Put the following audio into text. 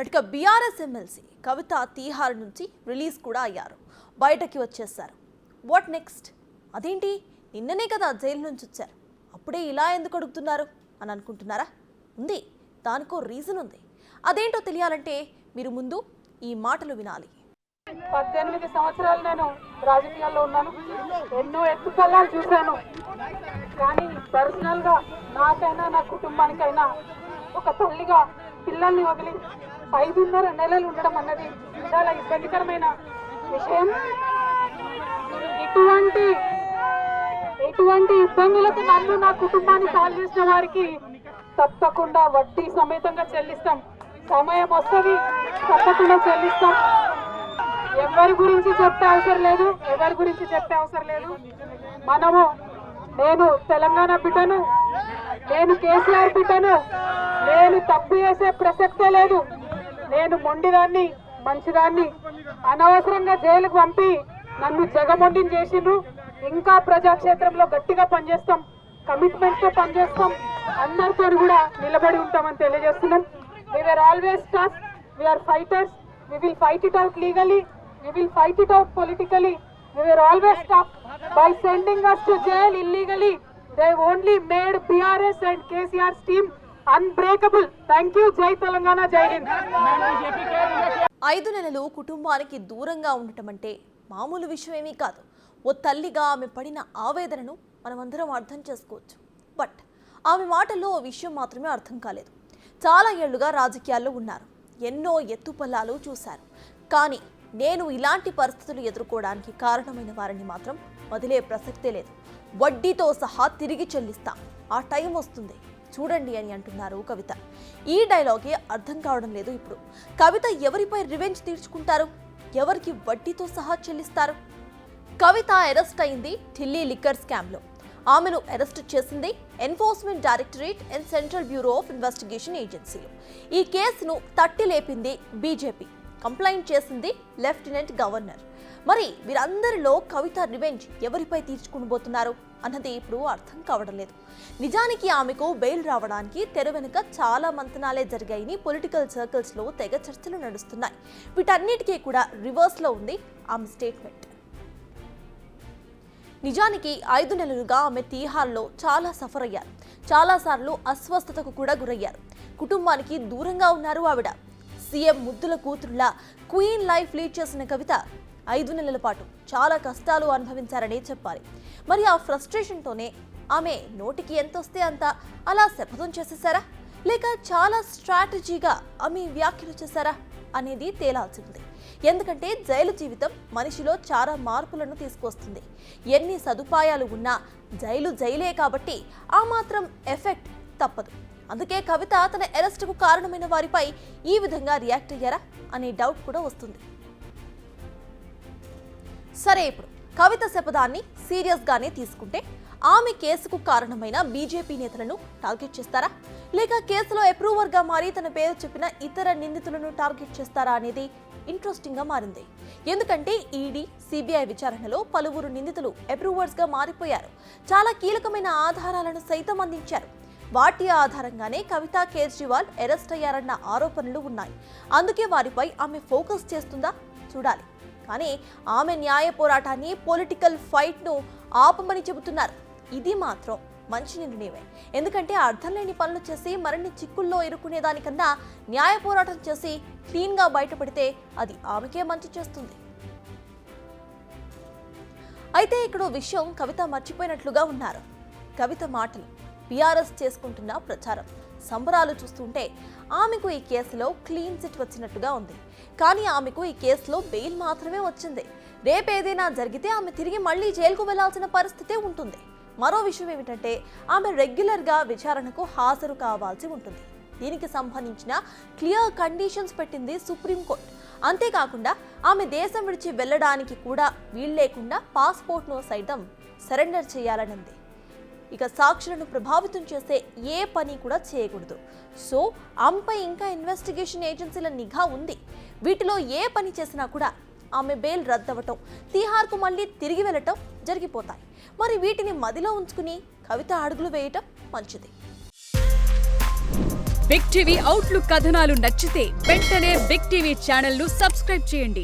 ఇక BRS MLC కవిత తీహార్ నుంచి release కూడా అయ్యారు, బయటకి వచ్చేసారు. What next? అదేంటి, నిన్ననే కదా జైలు నుంచి వచ్చారు, అప్పుడే ఇలా ఎందుకు అడుగుతున్నారు అని అనుకుంటున్నారా? ఉంది, దానికో రీజన్ ఉంది. అదేంటో తెలియాలంటే మీరు ముందు ఈ మాటలు వినాలి. 18 సంవత్సరాలు నేను రాజకీయాల్లో ఉన్నాను, ఎన్నో ఎత్తుపల్లాలు చూశాను. కానీ పర్సనల్గా నాకైనా నా కుటుంబానికైనా ఒక తల్లిగా పిల్లల్ని వదిలి 5.5 నెలలు ఉండడం అన్నది చాలా ఇబ్బందికరమైన విషయం. ఇటువంటి ఇబ్బందులకు నన్ను నా కుటుంబాన్ని కాల్ చేసిన వారికి తప్పకుండా వడ్డీ సమేతంగా చెల్లిస్తాం. సమయం వస్తుంది, తప్పకుండా చెల్లిస్తాం. ఎవరి గురించి చెప్పే అవసరం లేదు. నేను తెలంగాణ బిడ్డను, నేను కేసీఆర్ బిడ్డను, నేను తప్పు చేసే ప్రసక్తే లేదు. నేను మొండిదాన్ని, మంచిదాన్ని. అనవసరంగా జైలుకు పంపి నన్ను జగమొండిని చేసిండ్రు. ఇంకా ప్రజాక్షేత్రంలో గట్టిగా పనిచేస్తాం, కమిట్మెంట్ తో పనిచేస్తాం, అందరితో కూడా నిలబడి ఉంటామని తెలియజేస్తున్నాం. We were always tough, we are fighters, we will fight it out legally, we will fight it out politically. We were always tough. By sending us to jail illegally, they only made BRS and KCR's team unbreakable. Thank you. Jai Telangana, Jai Hind. 5 నెలలు కుటుంబానికి దూరంగా ఉండటం అంటే మామూలు విషయమేమీ కాదు. ఓ తల్లిగా ఆమె పడిన ఆవేదనను మనమందరం అర్థం చేసుకోవచ్చు. బట్ ఆమె మాటల్లో ఓ విషయం మాత్రమే అర్థం కాలేదు. చాలా ఏళ్లుగా రాజకీయాల్లో ఉన్నారు, ఎన్నో ఎత్తుపల్లాలు చూశారు. కానీ నేను ఇలాంటి పరిస్థితులు ఎదుర్కోవడానికి కారణమైన వారిని మాత్రం వదిలే ప్రసక్తే లేదు. వడ్డీతో సహా తిరిగి చెల్లిస్తాం, ఆ టైం వస్తుంది చూడండి అని అంటున్నారు కవిత. ఈ డైలాగే అర్థం కావడం లేదు. ఇప్పుడు కవిత ఎవరిపై రివెంజ్ తీర్చుకుంటారు, ఎవరికి వడ్డీతో సహా చెల్లిస్తారు? కవిత అరెస్ట్ అయింది ఢిల్లీ లిక్కర్ స్కామ్లో. ఆమెను అరెస్ట్ చేసింది enforcement directorate and central bureau of investigation ఏజెన్సీలు. ఈ కేసును తట్టి లేపింది బీజేపీ, కంప్లైంట్ చేసింది లెఫ్టినెంట్ గవర్నర్. మరి వీరందరిలో కవిత రివెంజ్ ఎవరిపై తీర్చుకునిపోతున్నారు అన్నది ఇప్పుడు అర్థం కావడం లేదు. నిజానికి ఆమెకు బెయిల్ రావడానికి తెర వెనుక చాలా మంతనాలే జరిగాయని పొలిటికల్ సర్కిల్స్లో తెగ చర్చలు నడుస్తున్నాయి. వీటన్నిటికీ కూడా రివర్స్లో ఉంది ఆమె స్టేట్మెంట్. నిజానికి 5 నెలలుగా ఆమె తీహార్లో చాలా సఫర్ అయ్యారు, చాలాసార్లు అస్వస్థతకు కూడా గురయ్యారు. కుటుంబానికి దూరంగా ఉన్నారు ఆవిడ. సీఎం ముద్దుల కూతురులా క్వీన్ లైఫ్ లీడ్ చేసిన కవిత 5 నెలల పాటు చాలా కష్టాలు అనుభవించారనే చెప్పాలి. మరి ఆ ఫ్రస్ట్రేషన్తోనే ఆమె నోటికి ఎంత వస్తే అంత అలా శపథం చేసేసారా, లేక చాలా స్ట్రాటజీగా ఆమె వ్యాఖ్యలు చేశారా అనేది తేలాల్సి ఉంది. ఎందుకంటే జైలు జీవితం మనిషిలో చాలా మార్పులను తీసుకొస్తుంది. ఎన్ని సదుపాయాలు ఉన్నా జైలే కాబట్టి ఆ మాత్రం ఎఫెక్ట్ తప్పదు. అందుకే కవిత తన అరెస్టుకు కారణమైన వారిపై ఈ విధంగా రియాక్ట్ అయ్యారా అనే డౌట్ కూడా వస్తుంది. సరే, ఇప్పుడు కవిత శపథాన్ని సీరియస్గానే తీసుకుంటే ఆమె కేసుకు కారణమైన బీజేపీ నేతలను టార్గెట్ చేస్తారా, లేక కేసులో అప్రూవర్గా మారి తన పేరు చెప్పిన ఇతర నిందితులను టార్గెట్ చేస్తారా అనేది ఇంట్రెస్టింగ్గా మారింది. ఎందుకంటే ఈడీ, సిబిఐ విచారణలో పలువురు నిందితులు అప్రూవర్స్గా మారిపోయారు. చాలా కీలకమైన ఆధారాలను సైతం అందించారు. వాటి ఆధారంగానే కవిత, కేజ్రీవాల్ అరెస్ట్ అయ్యారన్న ఆరోపణలు ఉన్నాయి. అందుకే వారిపై ఆమె ఫోకస్ చేస్తుందా చూడాలి. కానీ ఆమె న్యాయ పోరాటాన్ని, పొలిటికల్ ఫైట్ను ఆపమని చెబుతున్నారు. ఇది మాత్రం మంచి నిర్ణయమే. ఎందుకంటే అర్థం లేని పనులు చేసి మరిన్ని చిక్కుల్లో ఇరుక్కునేదానికన్నా న్యాయ పోరాటం చేసి క్లీన్గా బయటపడితే అది ఆమెకే మంచి చేస్తుంది. అయితే ఇక్కడ విషయం కవిత మర్చిపోయినట్లుగా ఉన్నారు. కవిత మాటలు, బీఆర్ఎస్ చేసుకుంటున్న ప్రచారం, సంబరాలు చూస్తుంటే ఆమెకు ఈ కేసులో క్లీన్ చిట్ వచ్చినట్టుగా ఉంది. కానీ ఆమెకు ఈ కేసులో బెయిల్ మాత్రమే వచ్చింది. రేపేదైనా జరిగితే ఆమె తిరిగి మళ్ళీ జైలుకు వెళ్లాల్సిన పరిస్థితే ఉంటుంది. మరో విషయం ఏమిటంటే ఆమె రెగ్యులర్గా విచారణకు హాజరు కావాల్సి ఉంటుంది. దీనికి సంబంధించిన క్లియర్ కండిషన్స్ పెట్టింది సుప్రీంకోర్టు. అంతేకాకుండా ఆమె దేశం విడిచి వెళ్ళడానికి కూడా వీల్లేకుండా పాస్పోర్ట్ను సైతం సరెండర్ చేయాలనుంది. ఇక సాక్షులను ప్రభావితం చేసే ఏ పని కూడా చేయకూడదు. సో ఆమెపై ఇంకా ఇన్వెస్టిగేషన్ ఏజెన్సీల నిఘా ఉంది. వీటిలో ఏ పని చేసినా కూడా ఆమె బెయిల్ రద్దవటం, తీహార్కు మళ్ళీ తిరిగి వెళ్ళటం జరిగిపోతాయి. మరి వీటిని మదిలో ఉంచుకుని కవిత అడుగులు వేయటం మంచిది. బిగ్ టీవీ అవుట్లుక్ కథనాలు నచ్చితే వెంటనే బిగ్ టీవీ ఛానల్ ను సబ్స్క్రైబ్ చేయండి.